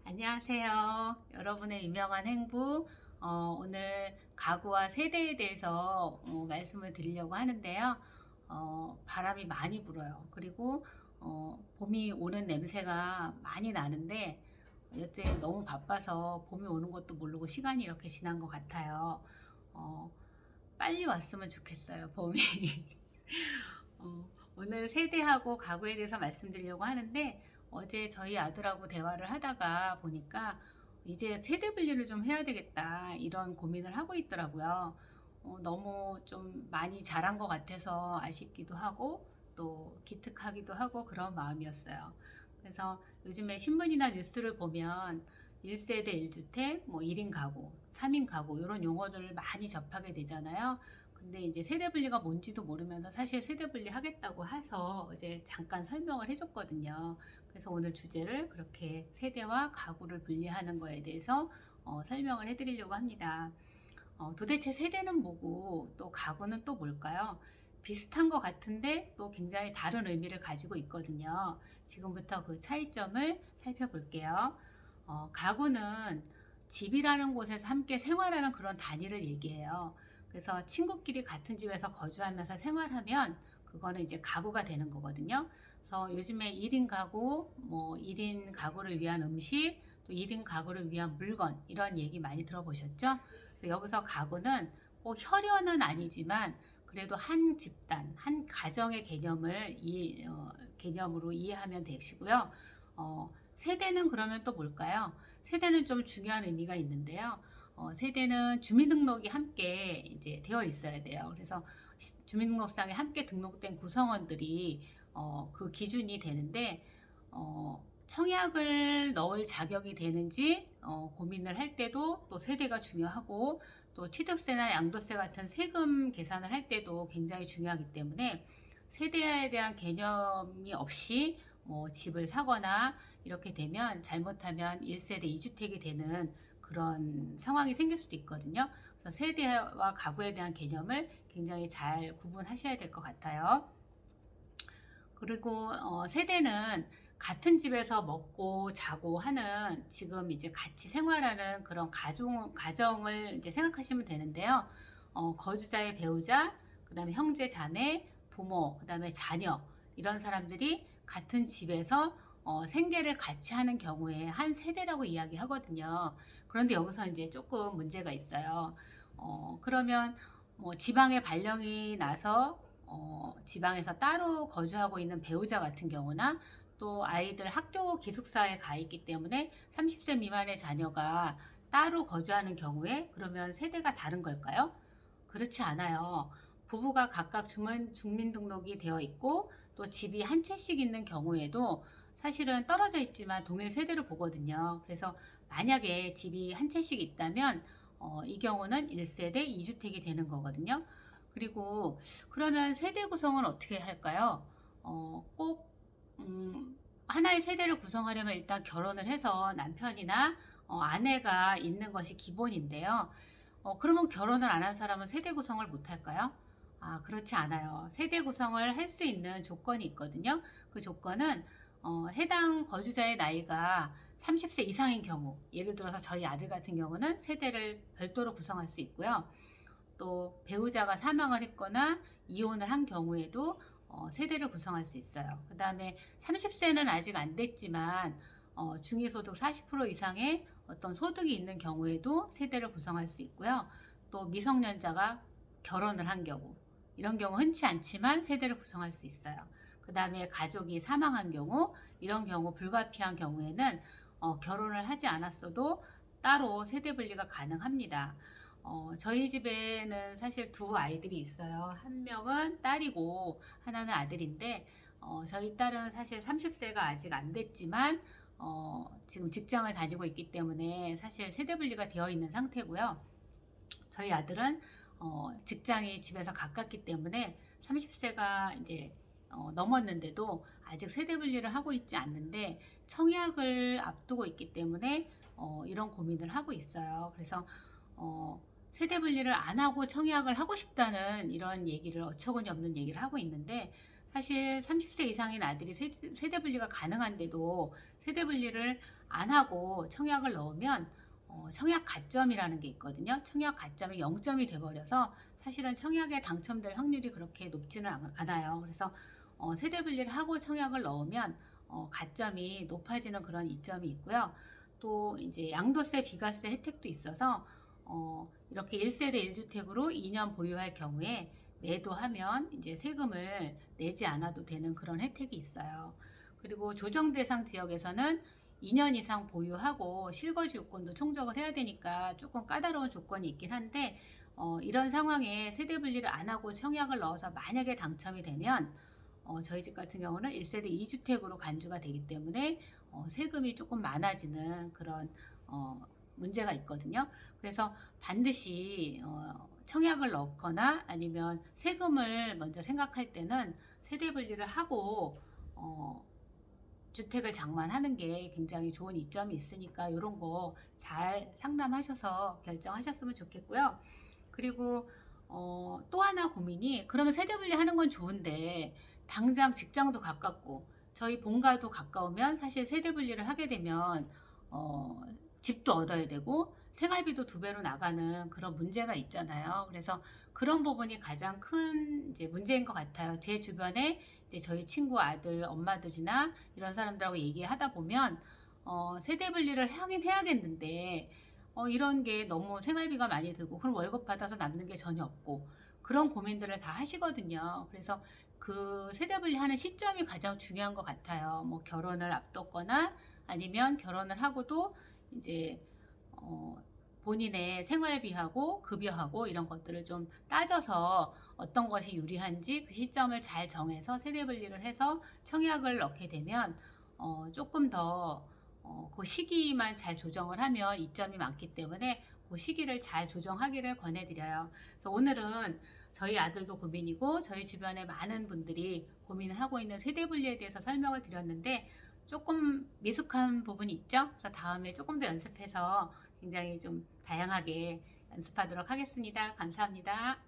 안녕하세요. 여러분의 유명한 행부, 오늘 가구와 세대에 대해서 말씀을 드리려고 하는데요. 바람이 많이 불어요. 그리고 봄이 오는 냄새가 많이 나는데, 여태 너무 바빠서 봄이 오는 것도 모르고 시간이 이렇게 지난 것 같아요. 어, 빨리 왔으면 좋겠어요, 봄이. 오늘 세대하고 가구에 대해서 말씀드리려고 하는데, 어제 저희 아들하고 대화를 하다가 보니까 이제 세대 분리를 좀 해야 되겠다 이런 고민을 하고 있더라고요. 너무 좀 많이 자란 것 같아서 아쉽기도 하고 또 기특하기도 하고 그런 마음이었어요. 그래서 요즘에 신문이나 뉴스를 보면 1세대 1주택, 뭐 1인 가구, 3인 가구 이런 용어들을 많이 접하게 되잖아요. 근데 이제 세대 분리가 뭔지도 모르면서 사실 세대 분리 하겠다고 해서 어제 잠깐 설명을 해줬거든요. 그래서 오늘 주제를 그렇게 세대와 가구를 분리하는 거에 대해서 설명을 해드리려고 합니다. 도대체 세대는 뭐고 또 가구는 또 뭘까요? 비슷한 것 같은데 또 굉장히 다른 의미를 가지고 있거든요. 지금부터 그 차이점을 살펴볼게요. 가구는 집이라는 곳에서 함께 생활하는 그런 단위를 얘기해요. 그래서 친구끼리 같은 집에서 거주하면서 생활하면 그거는 이제 가구가 되는 거거든요. 그래서 요즘에 1인 가구, 뭐 1인 가구를 위한 음식, 또 1인 가구를 위한 물건 이런 얘기 많이 들어보셨죠? 그래서 여기서 가구는 꼭 혈연은 아니지만 그래도 한 집단, 한 가정의 개념으로 이해하면 되시고요. 세대는 그러면 또 뭘까요? 세대는 좀 중요한 의미가 있는데요. 세대는 주민등록이 함께 이제 되어 있어야 돼요. 그래서 주민등록상에 함께 등록된 구성원들이 그 기준이 되는데 청약을 넣을 자격이 되는지 고민을 할 때도 또 세대가 중요하고 또 취득세나 양도세 같은 세금 계산을 할 때도 굉장히 중요하기 때문에 세대에 대한 개념이 없이 뭐 집을 사거나 이렇게 되면 잘못하면 1세대 2주택이 되는 그런 상황이 생길 수도 있거든요. 그래서 세대와 가구에 대한 개념을 굉장히 잘 구분하셔야 될 것 같아요. 그리고 세대는 같은 집에서 먹고 자고 하는 지금 이제 같이 생활하는 그런 가정을 이제 생각하시면 되는데요. 거주자의 배우자, 그 다음에 형제, 자매, 부모, 그 다음에 자녀 이런 사람들이 같은 집에서 생계를 같이 하는 경우에 한 세대라고 이야기하거든요. 그런데 여기서 이제 조금 문제가 있어요. 그러면 뭐 지방에 발령이 나서 지방에서 따로 거주하고 있는 배우자 같은 경우나 또 아이들 학교 기숙사에 가 있기 때문에 30세 미만의 자녀가 따로 거주하는 경우에 그러면 세대가 다른 걸까요? 그렇지 않아요. 부부가 각각 주민등록이 되어 있고 또 집이 한 채씩 있는 경우에도 사실은 떨어져 있지만 동일 세대로 보거든요. 그래서 만약에 집이 한 채씩 있다면 이 경우는 1세대 2주택이 되는 거거든요. 그리고 그러면 세대 구성은 어떻게 할까요? 꼭 하나의 세대를 구성하려면 일단 결혼을 해서 남편이나 아내가 있는 것이 기본인데요. 그러면 결혼을 안 한 사람은 세대 구성을 못 할까요? 그렇지 않아요. 세대 구성을 할 수 있는 조건이 있거든요. 그 조건은 해당 거주자의 나이가 30세 이상인 경우, 예를 들어서 저희 아들 같은 경우는 세대를 별도로 구성할 수 있고요. 또 배우자가 사망을 했거나 이혼을 한 경우에도 세대를 구성할 수 있어요. 그 다음에 30세는 아직 안 됐지만 중위소득 40% 이상의 어떤 소득이 있는 경우에도 세대를 구성할 수 있고요. 또 미성년자가 결혼을 한 경우 이런 경우 흔치 않지만 세대를 구성할 수 있어요. 그 다음에 가족이 사망한 경우 이런 경우 불가피한 경우에는 결혼을 하지 않았어도 따로 세대 분리가 가능합니다. 저희 집에는 사실 두 아이들이 있어요. 한 명은 딸이고 하나는 아들인데 저희 딸은 사실 30세가 아직 안 됐지만 지금 직장을 다니고 있기 때문에 사실 세대 분리가 되어 있는 상태고요. 저희 아들은 직장이 집에서 가깝기 때문에 30세가 이제 넘었는데도 아직 세대 분리를 하고 있지 않는데 청약을 앞두고 있기 때문에 이런 고민을 하고 있어요. 그래서 세대 분리를 안 하고 청약을 하고 싶다는 이런 얘기를 어처구니 없는 얘기를 하고 있는데 사실 30세 이상인 아들이 세대 분리가 가능한데도 세대 분리를 안 하고 청약을 넣으면 청약 가점이라는 게 있거든요. 청약 가점이 0점이 돼버려서 사실은 청약에 당첨될 확률이 그렇게 높지는 않아요. 그래서 세대 분리를 하고 청약을 넣으면 가점이 높아지는 그런 이점이 있고요. 또 이제 양도세, 비과세 혜택도 있어서 이렇게 1세대 1주택으로 2년 보유할 경우에 매도하면 이제 세금을 내지 않아도 되는 그런 혜택이 있어요. 그리고 조정 대상 지역에서는 2년 이상 보유하고 실거주 요건도 충족을 해야 되니까 조금 까다로운 조건이 있긴 한데 이런 상황에 세대 분리를 안 하고 청약을 넣어서 만약에 당첨이 되면 저희 집 같은 경우는 1세대 2주택으로 간주가 되기 때문에 세금이 조금 많아지는 그런 문제가 있거든요. 그래서 반드시 청약을 넣거나 아니면 세금을 먼저 생각할 때는 세대 분리를 하고 주택을 장만하는 게 굉장히 좋은 이점이 있으니까 이런 거 잘 상담하셔서 결정하셨으면 좋겠고요. 그리고 또 하나 고민이, 그러면 세대 분리하는 건 좋은데 당장 직장도 가깝고 저희 본가도 가까우면 사실 세대 분리를 하게 되면 집도 얻어야 되고 생활비도 2배로 나가는 그런 문제가 있잖아요. 그래서 그런 부분이 가장 큰 이제 문제인 것 같아요. 제 주변에 이제 저희 친구 아들, 엄마들이나 이런 사람들하고 얘기하다 보면 세대 분리를 하긴 해야겠는데 이런 게 너무 생활비가 많이 들고 그럼 월급 받아서 남는 게 전혀 없고 그런 고민들을 다 하시거든요. 그래서 그 세대 분리하는 시점이 가장 중요한 것 같아요. 뭐 결혼을 앞뒀거나 아니면 결혼을 하고도 이제 본인의 생활비하고 급여하고 이런 것들을 좀 따져서 어떤 것이 유리한지 그 시점을 잘 정해서 세대 분리를 해서 청약을 넣게 되면 조금 더 그 시기만 잘 조정을 하면 이점이 많기 때문에 그 시기를 잘 조정하기를 권해드려요. 그래서 오늘은 저희 아들도 고민이고 저희 주변에 많은 분들이 고민을 하고 있는 세대 분리에 대해서 설명을 드렸는데 조금 미숙한 부분이 있죠. 그래서 다음에 조금 더 연습해서 굉장히 좀 다양하게 연습하도록 하겠습니다. 감사합니다.